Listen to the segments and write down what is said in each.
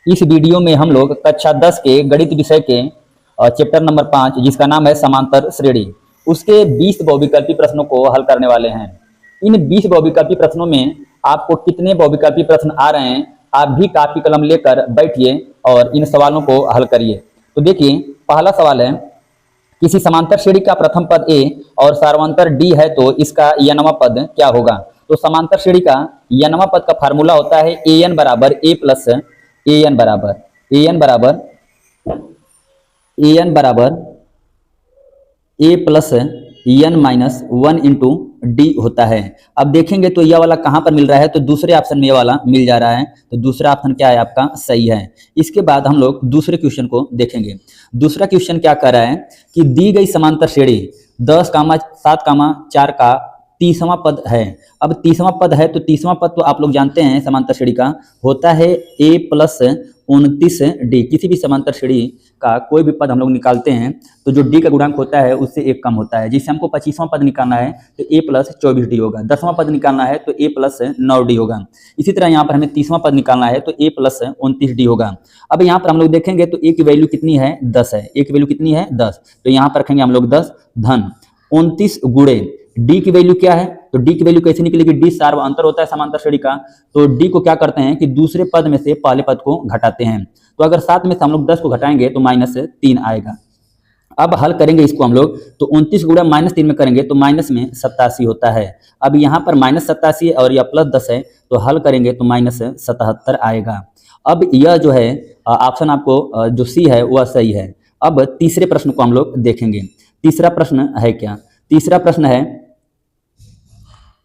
इस वीडियो में हम लोग कक्षा 10 के गणित विषय के चैप्टर नंबर 5 जिसका नाम है समांतर श्रेणी, उसके 20 बहुविकल्पी प्रश्नों को हल करने वाले हैं। इन 20 बहुविकल्पी प्रश्नों में आपको कितने बहुविकल्पी प्रश्न आ रहे हैं, आप भी कापी कलम लेकर बैठिए और इन सवालों को हल करिए। तो देखिए, पहला सवाल है, किसी समांतर श्रेणी का प्रथम पद ए और सार्वंतर डी है तो इसका यनवा पद क्या होगा। तो समांतर श्रेणी का यनवा पद का फार्मूला होता है ए एन बराबर ए प्लस ए एन बराबर a plus N minus 1 into d होता है। अब देखेंगे तो यह वाला कहाँ पर मिल रहा है, तो दूसरे ऑप्शन में यह वाला मिल जा रहा है, तो दूसरा ऑप्शन क्या है आपका, सही है। इसके बाद हम लोग दूसरे क्वेश्चन को देखेंगे। दूसरा क्वेश्चन क्या कर रहा है कि दी गई समांतर श्रेणी 10, 7, 4 का 30वां पद है। अब 30वां पद है तो 30वां पद तो आप लोग जानते हैं समांतर श्रेणी का होता है ए प्लस 29 डी। किसी भी समांतर श्रेणी का कोई भी पद हम लोग निकालते हैं तो जो डी का गुणांक होता है उससे एक कम होता है। जिससे हमको 25वां पद निकालना है तो ए प्लस 24 डी होगा। 10वां पद निकालना है तो ए प्लस 9 डी होगा। इसी तरह यहाँ पर हमें 30वां पद निकालना है तो ए प्लस 29 डी होगा। अब यहाँ पर हम लोग देखेंगे तो ए की वैल्यू कितनी है, 10 है। ए की वैल्यू कितनी है, 10। तो यहाँ पर रखेंगे हम लोग 10 धन 29 गुणे डी की वैल्यू क्या है, तो डी की वैल्यू कैसे निकलेगी, डी सार्वंतर होता है समांतर श्रेणी का, तो डी को क्या करते हैं कि दूसरे पद में से पहले पद को घटाते हैं। तो अगर 7 में से हम लोग 10 को घटाएंगे तो -3 आएगा। अब हल करेंगे इसको हम लोग तो 29 गुणा -3 में करेंगे तो माइनस में 87 होता है। अब यहाँ पर -87 है और यह +10 है तो हल करेंगे तो -77 आएगा। अब यह जो है ऑप्शन आपको जो सी है वह सही है। अब तीसरे प्रश्न को हम लोग देखेंगे। तीसरा प्रश्न है क्या, तीसरा प्रश्न है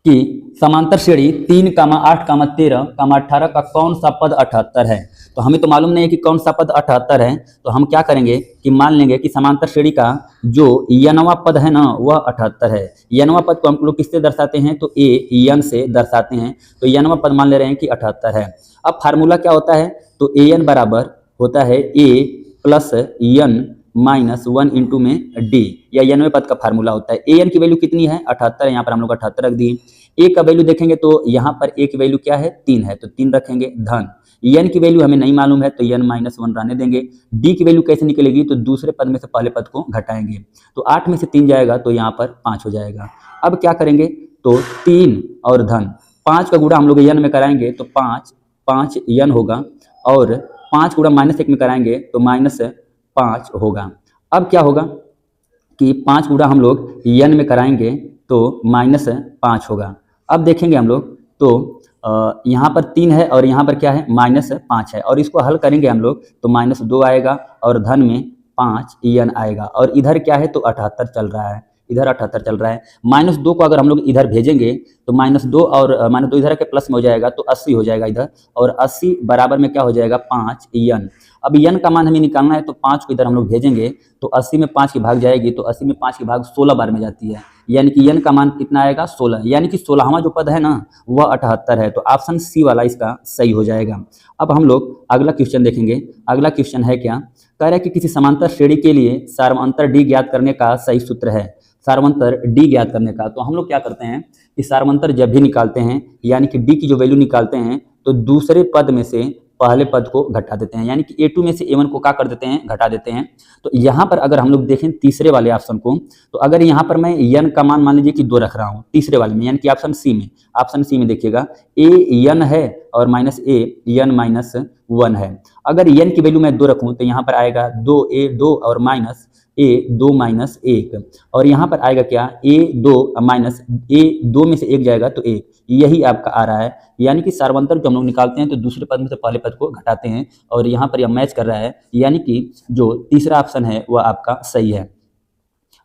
कि समांतर श्रेणी 3, 8, 13, 18 का कौन सा पद 78 है। तो हमें तो मालूम नहीं है कि कौन सा पद 78 है, तो हम क्या करेंगे कि मान लेंगे कि समांतर श्रेणी का जो यनवा पद है ना वह 78 है। यनवा पद को हम लोग किससे दर्शाते हैं, तो ए यन से दर्शाते हैं। तो यनवा पद मान ले रहे हैं कि 78 है। अब फार्मूला क्या होता है, तो ए एन बराबर होता है ए प्लस एन माइनस 1 इंटू में डी, या यनवे पद का फार्मूला होता है। ए एन की वैल्यू कितनी है, 78 है। यहाँ पर हम लोग 78 रख दिए। ए का वैल्यू देखेंगे तो यहाँ पर ए की वैल्यू क्या है, 3 है, तो 3 रखेंगे धन एन की वैल्यू हमें नहीं मालूम है तो एन -1 रहने देंगे। डी की वैल्यू कैसे निकलेगी, तो दूसरे पद में से पहले पद को घटाएंगे तो 8 में से 3 जाएगा तो यहाँ पर 5 हो जाएगा। अब क्या करेंगे तो 3 और धन 5 का गुणा हम लोग एन में कराएंगे तो 5 एन होगा, और 5 गुणा -1 में कराएंगे तो -5 होगा। अब क्या होगा कि 5 गुणा हम लोग एन में कराएंगे तो -5 होगा। अब देखेंगे हम लोग तो यहाँ पर 3 है और यहाँ पर क्या है, -5 है, और इसको हल करेंगे हम लोग तो -2 आएगा और धन में 5 एन आएगा, और इधर क्या है तो 78 चल रहा है, इधर 78 चल रहा है। -2 को अगर हम लोग इधर भेजेंगे तो -2 और -2 इधर के प्लस में हो जाएगा तो 80 हो जाएगा इधर, और 80 बराबर में क्या हो जाएगा 5 एन। अब एन का मान हमें निकालना है तो 5 को इधर हम लोग भेजेंगे तो 80 में 5 की भाग जाएगी, तो 80 में 5 की भाग 16 बार में जाती है, यानी कि एन का मान कितना आएगा 16, यानी कि 16वां जो पद है ना वह 78 है। तो ऑप्शन सी वाला इसका सही हो जाएगा। अब हम लोग अगला क्वेश्चन देखेंगे। अगला क्वेश्चन है क्या, कह रहा है कि किसी समांतर श्रेणी के लिए सार्वंतर डी ज्ञात करने का सही सूत्र है। सार्वंतर डी ज्ञात करने का, तो हम लोग क्या करते हैं कि सार्वंतर जब भी निकालते हैं यानी कि डी की जो वैल्यू निकालते हैं तो दूसरे पद में से पहले पद को घटा देते हैं, यानी कि A2 में से A1 को क्या कर देते हैं, घटा देते हैं। तो यहाँ पर अगर हम लोग देखें तीसरे वाले ऑप्शन को, तो अगर यहाँ पर मैं एन का मान लीजिए कि 2 रख रहा हूँ तीसरे वाले में, यानी कि ऑप्शन सी में देखिएगा ए एन है और -1 है। अगर एन की वैल्यू मैं 2 रखूँ तो यहाँ पर आएगा 2 और -1, और यहाँ पर आएगा क्या A2 में से 1 जाएगा तो 1, यही आपका आ रहा है। यानी कि सार्वंतर जो हम लोग निकालते हैं तो दूसरे पद में से पहले पद को घटाते हैं, और यहाँ पर यह मैच कर रहा है, यानी कि जो तीसरा ऑप्शन है वह आपका सही है।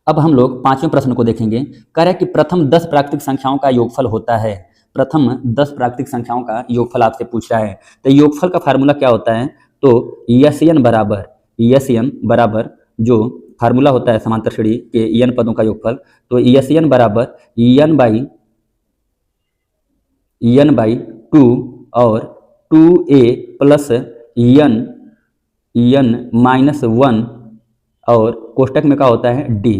अब हम लोग 5वें प्रश्न को देखेंगे। कह रहा है कि प्रथम 10 प्राकृतिक संख्याओं का योगफल होता है। प्रथम 10 प्राकृतिक संख्याओं का योगफल आपसे पूछ रहा है। तो योगफल का फार्मूला क्या होता है, तो एन बराबर जो फार्मूला होता है समांतर श्रेणी के एन पदों का योगफल, तो एन बराबर एन बाई 2 और 2a प्लस एन -1 और कोष्टक में क्या होता है डी।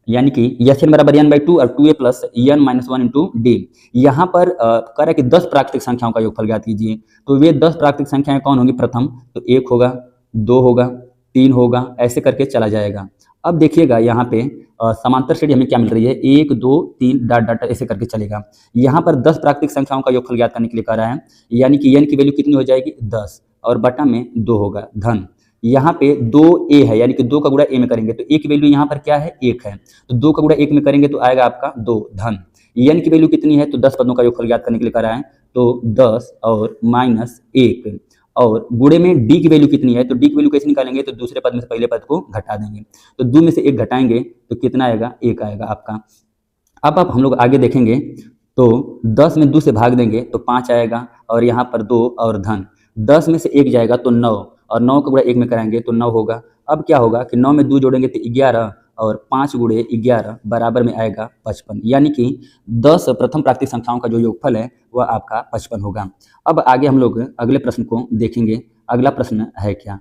यानी कि एस एन बराबर एन बाई टू और 2a plus N minus one into D. यहाँ पर कह रहा है कि 10 प्राकृतिक संख्याओं का योगफल ज्ञात कीजिए। तो वे 10 प्राकृतिक संख्याएं कौन होंगी? प्रथम तो 1 होगा, 2 होगा, 3 होगा, ऐसे करके चला जाएगा। अब देखिएगा यहाँ पे समांतर श्रेणी हमें क्या मिल रही है? 1 2 3 डॉट डॉट ऐसे करके चलेगा। यहाँ पर 10 प्राकृतिक संख्याओं का योगफल ज्ञात करने के लिए कह रहा है, यानी कि एन की वैल्यू कितनी हो जाएगी? 10 और बटा में 2 होगा धन। यहाँ पे 2a है, यानी कि 2 का गुणा a में करेंगे तो a की वैल्यू यहाँ पर क्या है? 1 है। तो 2 का गुणा 1 में करेंगे तो आएगा आपका 2 धन। n की वैल्यू कितनी है? तो 10 पदों का योगफल ज्ञात करने के लिए कह रहा है, तो 10 और माइनस 1 और गुणे में d की वैल्यू कितनी है? तो d की वैल्यू कैसे निकालेंगे? तो दूसरे पद में से पहले पद को घटा देंगे। तो 2 में से 1 घटाएंगे तो कितना आएगा? 1 आएगा आपका। अब हम लोग आगे देखेंगे तो 10 में 2 से भाग देंगे तो 5 आएगा और यहाँ पर 2 और धन। 10 में से 1 जाएगा तो 9 और 9 का गुणा 1 में कराएंगे तो 9 होगा। अब क्या होगा कि 9 में 2 जोड़ेंगे तो 11 और 5 गुणे 11 बराबर में आएगा 55, यानी कि 10 प्रथम प्राकृतिक संख्याओं का जो योगफल है वह आपका 55 होगा। अब आगे हम लोग अगले प्रश्न को देखेंगे। अगला प्रश्न है क्या?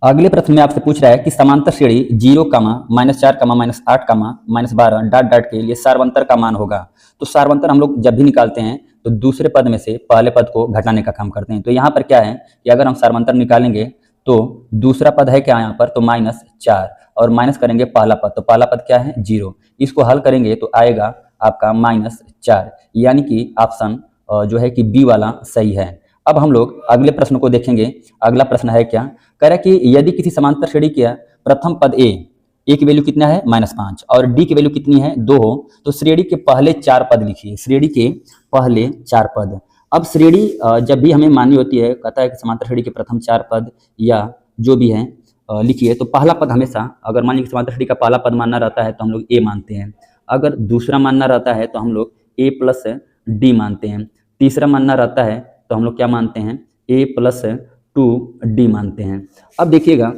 अगले प्रश्न में आपसे पूछ रहा है कि समांतर श्रेणी 0, -4, -8, -12 डॉट डॉट के लिए सार्वंतर का मान होगा। तो सार्वंतर हम लोग जब भी निकालते हैं तो दूसरे पद में से पहले पद को घटाने का काम करते हैं। तो यहाँ पर क्या है कि अगर हम सार्वंतर निकालेंगे तो दूसरा पद है क्या यहाँ पर? तो -4 और माइनस करेंगे पहला पद, तो पहला पद क्या है? 0। इसको हल करेंगे तो आएगा आपका -4, यानी कि ऑप्शन जो है कि बी वाला सही है। अब हम लोग अगले प्रश्न को देखेंगे। अगला प्रश्न है क्या? कह रहा है कि यदि किसी समांतर श्रेणी का प्रथम पद ए की वैल्यू कितना है? -5 और डी की वैल्यू कितनी है? 2 हो, तो श्रेणी के पहले 4 पद लिखिए। श्रेणी के पहले 4 पद। अब श्रेणी जब भी हमें माननी होती है, कहता है कि समांतर श्रेणी के प्रथम 4 पद या जो भी है लिखिए। तो पहला पद हमेशा, अगर मान लीजिए समांतर श्रेणी का पहला पद मानना रहता है तो हम लोग ए मानते हैं। अगर दूसरा मानना रहता है तो हम लोग ए प्लस डी मानते हैं। तीसरा मानना रहता है तो हम लोग क्या मानते हैं? a प्लस 2d मानते हैं। अब देखिएगा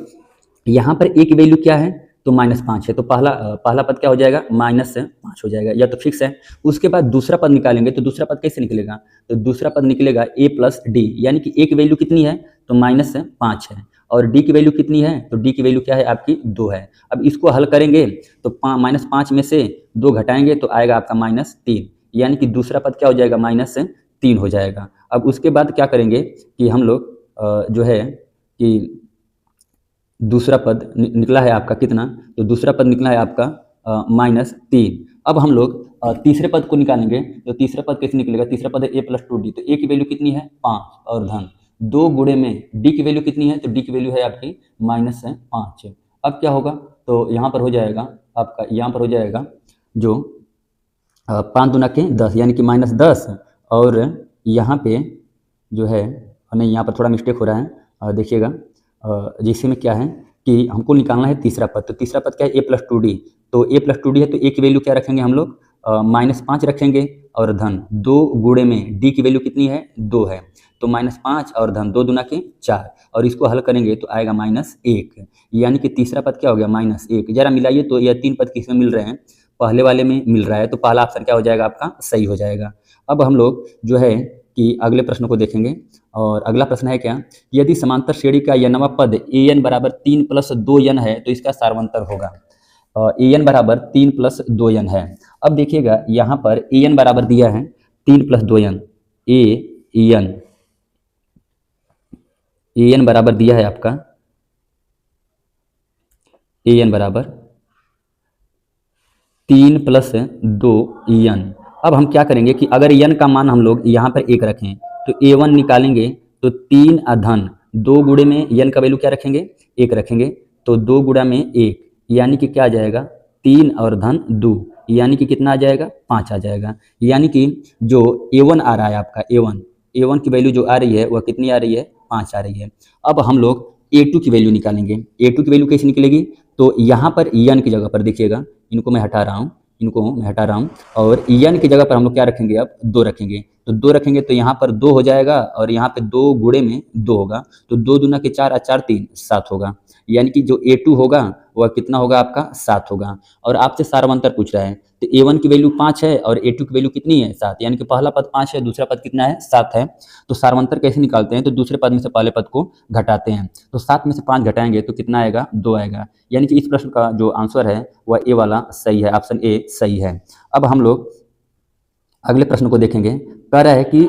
यहाँ पर a की वैल्यू क्या है? तो -5 है, तो पहला पद क्या हो जाएगा? -5 हो जाएगा, या तो फिक्स है। उसके बाद दूसरा पद निकालेंगे तो दूसरा पद कैसे निकलेगा? तो दूसरा पद निकलेगा a प्लस डी, यानी कि a की वैल्यू कितनी है? तो -5 है और d की वैल्यू कितनी है? तो d की वैल्यू क्या है आपकी? 2 है। अब इसको हल करेंगे तो -5 में से 2 घटाएंगे तो आएगा आपका -3, यानी कि दूसरा पद क्या हो जाएगा? -3 हो जाएगा। अब उसके बाद क्या करेंगे कि हम लोग जो है कि दूसरा पद निकला है आपका कितना? तो दूसरा पद निकला है आपका -3। अब हम लोग तीसरे पद को निकालेंगे तो तीसरा पद कैसे निकलेगा? तीसरा पद है a प्लस 2d, तो a की वैल्यू कितनी है? 5 और धन 2 गुणे में d की वैल्यू कितनी है? तो d की वैल्यू है आपकी -5। अब क्या होगा? तो यहाँ पर हो जाएगा आपका, यहाँ पर हो जाएगा जो 5 दूना के 10, यानी कि -10 और यहाँ पे जो है, नहीं यहाँ पर थोड़ा मिस्टेक हो रहा है, देखिएगा जिससे में क्या है कि हमको निकालना है तीसरा पद। तो तीसरा पद क्या है? a प्लस 2d, तो a प्लस 2d है तो a की वैल्यू क्या रखेंगे हम लोग? -5 रखेंगे और धन 2 गुणे में d की वैल्यू कितनी है? 2 है, तो -5 और धन 2 दूना के 4 और इसको हल करेंगे तो आएगा -1, यानी कि तीसरा पद क्या हो गया? -1। जरा मिलाइए तो यह 3 पद किस में मिल रहे हैं? पहले वाले में मिल रहा है, तो पहला ऑप्शन क्या हो जाएगा आपका? सही हो जाएगा। अब हम लोग जो है कि अगले प्रश्न को देखेंगे और अगला प्रश्न है क्या? यदि समांतर श्रेणी का यनवा पद an बराबर 3 + 2n है तो इसका सार्वंतर होगा। an बराबर 3 + 2n है। अब देखिएगा यहाँ पर an बराबर दिया है 3 + 2n, an बराबर दिया है आपका an बराबर 3 + 2n। अब हम क्या करेंगे कि अगर n का मान हम लोग यहाँ पर 1 रखें तो a1 निकालेंगे तो 3 धन 2 गुणे में n का वैल्यू क्या रखेंगे? 1 रखेंगे, तो 2 गुणा में 1, यानी कि क्या आ जाएगा? 3 और धन 2, यानी कि कितना आ जाएगा? 5 आ जाएगा। यानी कि जो a1 आ रहा है आपका, a1 की वैल्यू जो आ रही है वह कितनी आ रही है? 5 आ रही है। अब हम लोग a2 की वैल्यू निकालेंगे। a2 की वैल्यू कैसे निकलेगी? तो यहाँ पर n की जगह पर देखिएगा, इनको मैं हटा रहा हूँ और n की जगह पर हम लोग क्या रखेंगे? अब 2 रखेंगे, तो 2 रखेंगे तो यहाँ पर 2 हो जाएगा और यहाँ पे 2 गुणे में 2 होगा, तो 2 दूना के 4 और 4 3 7 होगा, यानी कि जो A2 होगा वह कितना होगा आपका 7 होगा। और आपसे सार्वंतर पूछ रहा है तो A1 की वैल्यू 5 है और A2 की वैल्यू कितनी है 7, यानी कि पहला पद 5 है, दूसरा पद कितना है 7 है। तो सार्वंतर कैसे निकालते हैं, तो दूसरे पद में से पहले पद को घटाते हैं। तो 7 में से 5 घटाएंगे तो कितना आएगा 2 आएगा, यानी कि इस प्रश्न का जो आंसर है वह ए वाला सही है, ऑप्शन ए सही है। अब हम लोग अगले प्रश्न को देखेंगे। कह रहा है कि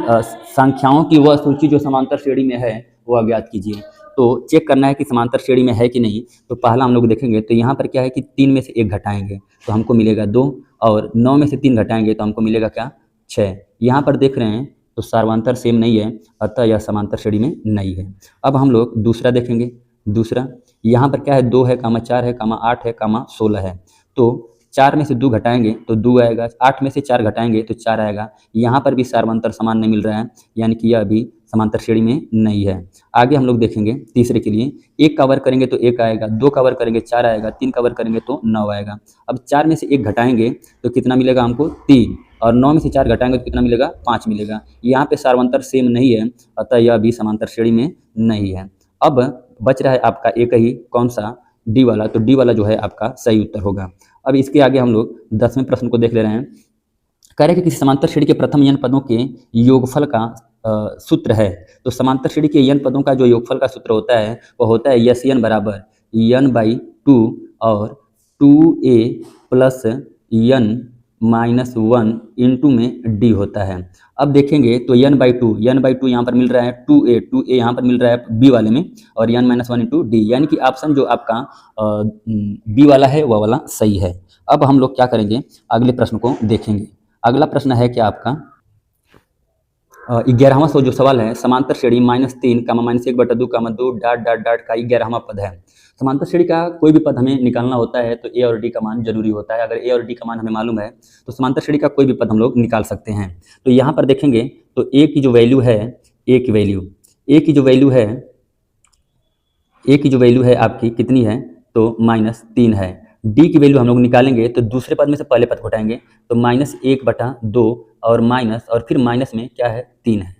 संख्याओं की वह सूची जो समांतर श्रेणी में है वह ज्ञात कीजिए। तो चेक करना है कि समांतर श्रेणी में है कि नहीं। तो पहला हम लोग देखेंगे तो यहाँ पर क्या है कि 3 में से 1 घटाएंगे तो हमको मिलेगा 2, और 9 में से 3 घटाएंगे तो हमको मिलेगा क्या 6। यहाँ पर देख रहे हैं तो सार्वंतर सेम नहीं है, अतः यह समांतर श्रेणी में नहीं है। अब हम लोग दूसरा देखेंगे। दूसरा यहाँ पर क्या है 2 है, 4 है, 8 है, 16 है। तो 4 में से 2 घटाएंगे तो 2 आएगा, 8 में से 4 घटाएंगे तो 4 आएगा। यहाँ पर भी सार्वंतर समान नहीं मिल रहा है, यानी कि यह अभी समांतर श्रेणी में नहीं है। आगे हम लोग देखेंगे तीसरे के लिए। 1 का वर्ग करेंगे तो 1 आएगा, 2 का वर्ग करेंगे 4 आएगा, 3 का वर्ग करेंगे तो 9 आएगा। अब 4 में से 1 घटाएंगे तो कितना मिलेगा हमको 3, और 9 में से 4 घटाएंगे तो कितना मिलेगा 5 मिलेगा। यहाँ पे सार्वंतर सेम नहीं है, अतः यह भी समांतर श्रेणी में नहीं है। अब बच रहा है आपका एक ही, कौन सा, डी वाला। तो डी वाला जो है आपका सही उत्तर होगा। अब इसके आगे हम लोग 10वें प्रश्न को देख ले रहे हैं। कह रहे हैं कि किसी समांतर श्रेणी के प्रथम n पदों के योगफल का सूत्र है। तो समांतर श्रेणी के n पदों का जो योगफल का सूत्र होता है वह होता है यस n बराबर n/2 और 2a plus n minus 1 into में d होता है। अब देखेंगे तो n/2 यहाँ पर मिल रहा है 2a यहाँ पर मिल रहा है b वाले में, और n-1 इंटू डी, यानी कि ऑप्शन जो आपका b वाला है वह वाला सही है। अब हम लोग क्या करेंगे, अगले प्रश्न को देखेंगे। अगला प्रश्न है कि आपका 11वां जो सवाल है, समांतर श्रेणी -3, -1/2, -2 डॉट डॉट डॉट का 11वां पद है। समांतर श्रेणी का कोई भी पद हमें निकालना होता है तो ए और डी का मान जरूरी होता है। अगर ए और डी का मान हमें मालूम है तो समांतर श्रेणी का कोई भी पद हम लोग निकाल सकते हैं। तो यहाँ पर देखेंगे तो ए की जो वैल्यू है, ए की जो वैल्यू है आपकी कितनी है, तो -3 है। डी की वैल्यू हम लोग निकालेंगे तो दूसरे पद में से पहले पद घटाएंगे तो -1/2 और माइनस, और फिर माइनस में क्या है 3 है।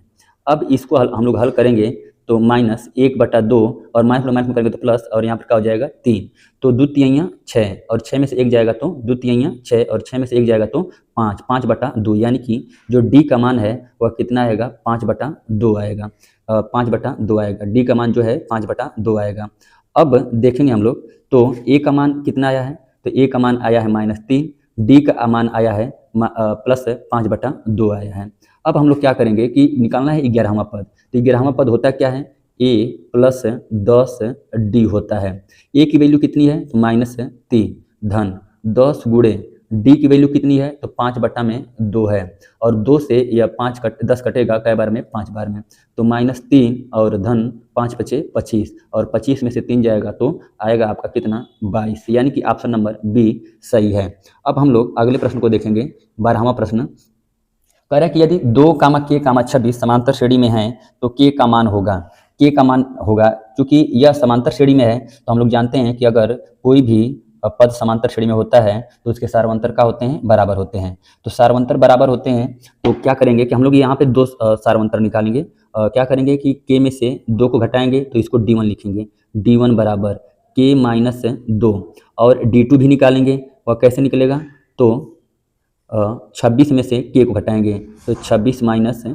अब इसको हम लोग हल करेंगे तो -1/2 और माइनस में करेंगे तो प्लस, और यहाँ पर क्या हो जाएगा 3। तो 2 तिहाइयाँ 6, और 6 में से 1 जाएगा तो 2 तिहाइयाँ 6, और 6 में से 1 जाएगा तो 5, 5/2, यानी कि जो डी का मान है वह कितना आएगा 5/2 आएगा, 5/2 आएगा। डी का मान जो है 5/2 आएगा। अब देखेंगे हम लोग तो ए का मान कितना आया है, तो ए का मान आया है -3, डी का मान आया है प्लस 5/2 आया है। अब हम लोग क्या करेंगे कि निकालना है 11वां पद। तो 11वां पद होता क्या है, a प्लस 10 डी होता है। a की वैल्यू कितनी है, तो -3 धन 10 गुणे डी की वैल्यू कितनी है, तो 5/2 है, और 2 से यह 10 कटेगा कै बार में, 5 बार में। तो -3 और धन 5 × 5 = 25, और 25 में से 3 जाएगा तो आएगा आपका कितना 22, यानी कि ऑप्शन नंबर बी सही है। अब हम लोग अगले प्रश्न को देखेंगे। 12वां प्रश्न कह रहा है कि यदि 2, k, 26 समांतर श्रेणी में हैं तो k का मान होगा। क्योंकि यह समांतर श्रेणी में है तो हम लोग जानते हैं कि अगर कोई भी पद समांतर श्रेणी में होता है तो उसके सार्वंतर क्या होते हैं, बराबर होते हैं। तो सार्वंतर बराबर होते हैं तो क्या करेंगे कि हम लोग यहाँ पे 2 सार्वंतर निकालेंगे। क्या करेंगे कि k में से 2 को घटाएंगे तो इसको d1 लिखेंगे, d1 बराबर k - 2, और d2 भी निकालेंगे। वह कैसे निकलेगा, तो 26 में से k को घटाएंगे तो 26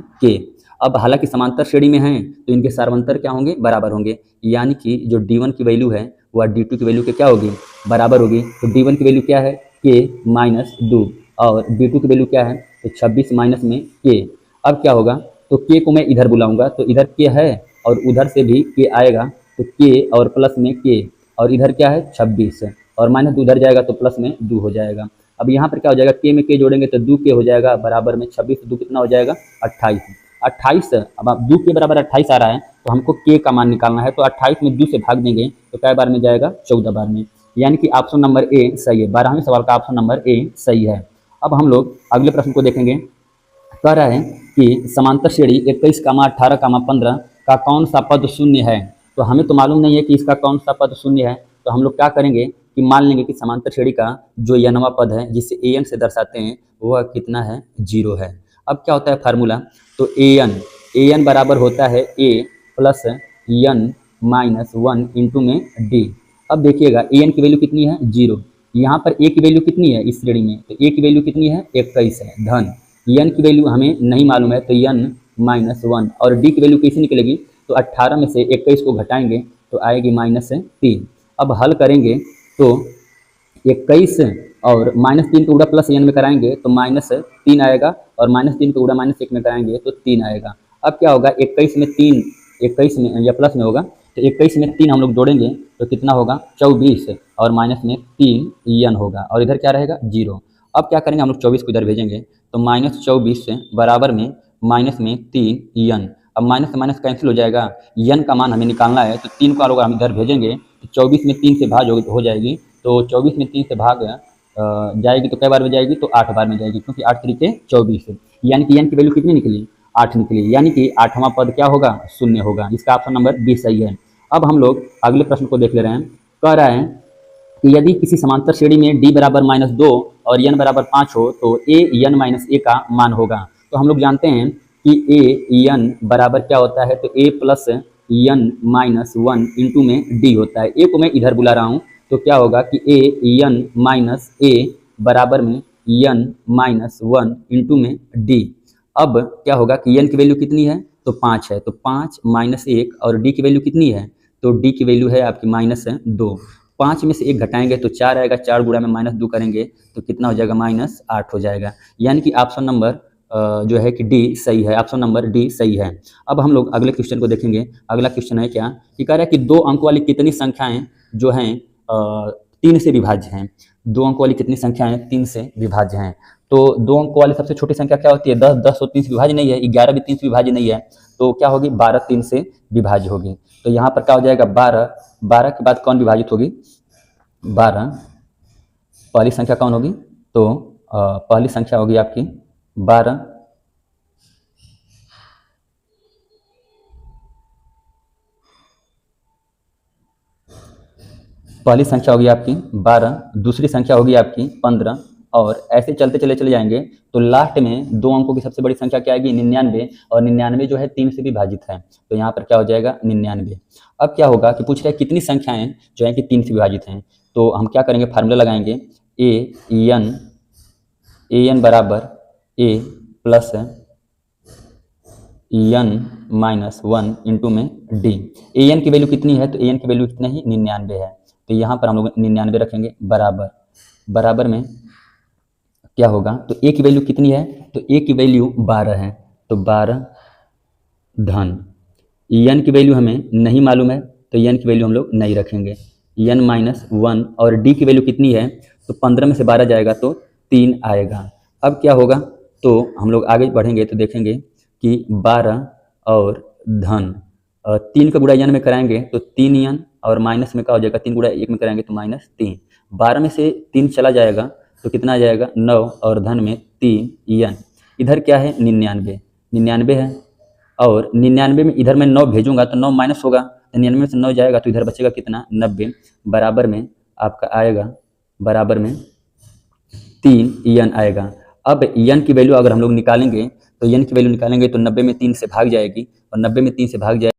- k। अब हालांकि समांतर श्रेणी में हैं तो इनके सार्वंतर क्या होंगे, बराबर होंगे, यानी कि जो d1 की वैल्यू है वह d2 की वैल्यू के क्या होगी, बराबर होगी। तो d1 की वैल्यू क्या है, k - 2, और d2 की वैल्यू क्या है, तो 26 माइनस में k। अब क्या होगा, तो k को मैं इधर बुलाऊंगा तो इधर k है और उधर से भी k आएगा, तो k और प्लस में k, और इधर क्या है 26, और माइनस उधर जाएगा तो प्लस में 2 हो जाएगा। अब यहाँ पर क्या हो जाएगा, k में k जोड़ेंगे तो 2k हो जाएगा, बराबर में 26 2 कितना हो जाएगा 28। अब आप 2 के बराबर 28 आ रहा है तो हमको k का मान निकालना है। तो 28 में 2 से भाग देंगे तो कै बार में जाएगा, 14 बार में, यानी कि ऑप्शन नंबर ए सही है। 12वें सवाल का ऑप्शन नंबर ए सही है। अब हम लोग अगले प्रश्न को देखेंगे। कह रहा है कि समांतर श्रेणी 21, 18, 15 का कौन सा पद शून्य है। तो हमें तो मालूम नहीं है कि इसका कौन सा पद शून्य है, तो हम लोग क्या करेंगे कि मान लेंगे कि समांतर श्रेणी का जो n वां पद है जिसे an से दर्शाते हैं वह कितना है, 0 है। अब क्या होता है फार्मूला, तो an बराबर होता है a प्लस n - 1 इंटू में d। अब देखिएगा an की वैल्यू कितनी है 0, यहाँ पर a की वैल्यू कितनी है इस श्रेणी में, तो a की वैल्यू कितनी है 21 है धन, n की वैल्यू हमें नहीं मालूम है तो n-1 और d की वैल्यू कैसे निकलेगी, तो 18 में से 21 को घटाएंगे तो आएगी -3। अब हल करेंगे तो 21 और -3 को गुणा प्लस n में कराएंगे तो -3 आएगा और -3 को गुणा -1 में कराएंगे तो 3 आएगा। अब क्या होगा 21 में 3, 21 में या प्लस में होगा तो 21 में 3 हम लोग जोड़ेंगे तो कितना होगा 24 और माइनस में 3 n होगा और इधर क्या रहेगा 0। अब क्या करेंगे हम लोग 24 को इधर भेजेंगे तो -24 बराबर में माइनस में 3 n। अब माइनस से माइनस कैंसिल हो जाएगा, n का मान हमें निकालना है तो 3 को अगर हम इधर भेजेंगे तो 24 में 3 से भाग हो जाएगी, तो 24 में 3 से भाग जाएगी तो कई बार में जाएगी तो 8 बार में जाएगी, क्योंकि 8 तरीके 24 यानी कि n की वैल्यू कितनी निकली 8 निकली, यानी कि 8वां पद क्या होगा 0 होगा। इसका ऑप्शन नंबर बी सही है। अब हम लोग अगले प्रश्न को देख ले रहे हैं। कह रहा है कि यदि किसी समांतर श्रेणी में d बराबर -2 और n बराबर 5 हो तो a n-a का मान होगा। तो हम लोग जानते हैं कि a n बराबर क्या होता है, तो a प्लस n-1 इंटू में d होता है। a को मैं इधर बुला रहा हूँ तो क्या होगा कि a n-a बराबर में n-1 इंटू में d। अब क्या होगा कि n की वैल्यू कितनी है तो 5 है, तो 5 -1 और d की वैल्यू कितनी है, तो d की वैल्यू है आपकी -2। 5 में से 1 घटाएंगे तो 4 आएगा, 4 गुणा में -2 करेंगे तो कितना हो जाएगा -8 हो जाएगा। यानी कि ऑप्शन नंबर जो है कि डी सही है, ऑप्शन नंबर डी सही है। अब हम लोग अगले क्वेश्चन को देखेंगे। अगला क्वेश्चन है क्या कि कह रहा है कि 2 अंक वाली कितनी संख्याएं जो हैं 3 से विभाज्य हैं। 2 अंक वाली कितनी संख्याएं 3 से विभाज्य हैं। तो 2 अंक वाली सबसे छोटी संख्या क्या होती है 10, 10 तो 3 से विभाज्य नहीं है, 11 भी 3 से विभाज्य नहीं है, तो क्या होगी 12 3 से विभाज्य होगी। तो यहाँ पर क्या हो जाएगा 12, 12 के बाद कौन विभाजित होगी 12, पहली संख्या कौन होगी, तो पहली संख्या होगी आपकी 12, पहली संख्या होगी आपकी 12, दूसरी संख्या होगी आपकी 15 और ऐसे चलते चले जाएंगे तो लास्ट में 2 अंकों की सबसे बड़ी संख्या क्या आएगी 99 और 99 जो है 3 से विभाजित है, तो यहाँ पर क्या हो जाएगा 99। अब क्या होगा कि पूछ रहा है कितनी संख्याएं जो है कि 3 से विभाजित हैं, तो हम क्या करेंगे फार्मूला लगाएंगे ए एन बराबर ए प्लस n-1 इंटू में डी। ए एन की वैल्यू कितनी है, तो ए एन की वैल्यू कितनी है 99 है, तो यहाँ पर हम लोग 99 रखेंगे बराबर, बराबर में क्या होगा तो ए की वैल्यू कितनी है, तो ए की वैल्यू 12 है, तो 12 धन एन की वैल्यू हमें नहीं मालूम है तो एन की वैल्यू हम लोग नहीं रखेंगे, n-1 और डी की वैल्यू कितनी है, तो 15 में से 12 जाएगा तो 3 आएगा। अब क्या होगा तो हम लोग आगे बढ़ेंगे तो देखेंगे कि 12 और धन 3 का गुणा n में कराएंगे तो 3n और माइनस में क्या हो जाएगा 3 गुणा 1 में कराएंगे तो -3, 12 में से 3 चला जाएगा तो कितना आ जाएगा 9 और धन में 3n। इधर क्या है 99 है और 99 में इधर मैं 9 भेजूंगा तो 9 माइनस होगा, तो 99 में से 9 जाएगा तो इधर बचेगा कितना 90, बराबर में आपका आएगा बराबर में 3n आएगा। अब n की वैल्यू अगर हम लोग निकालेंगे तो n की वैल्यू निकालेंगे तो 90 में 3 से भाग जाएगी और 90 में 3 से भाग जाएगी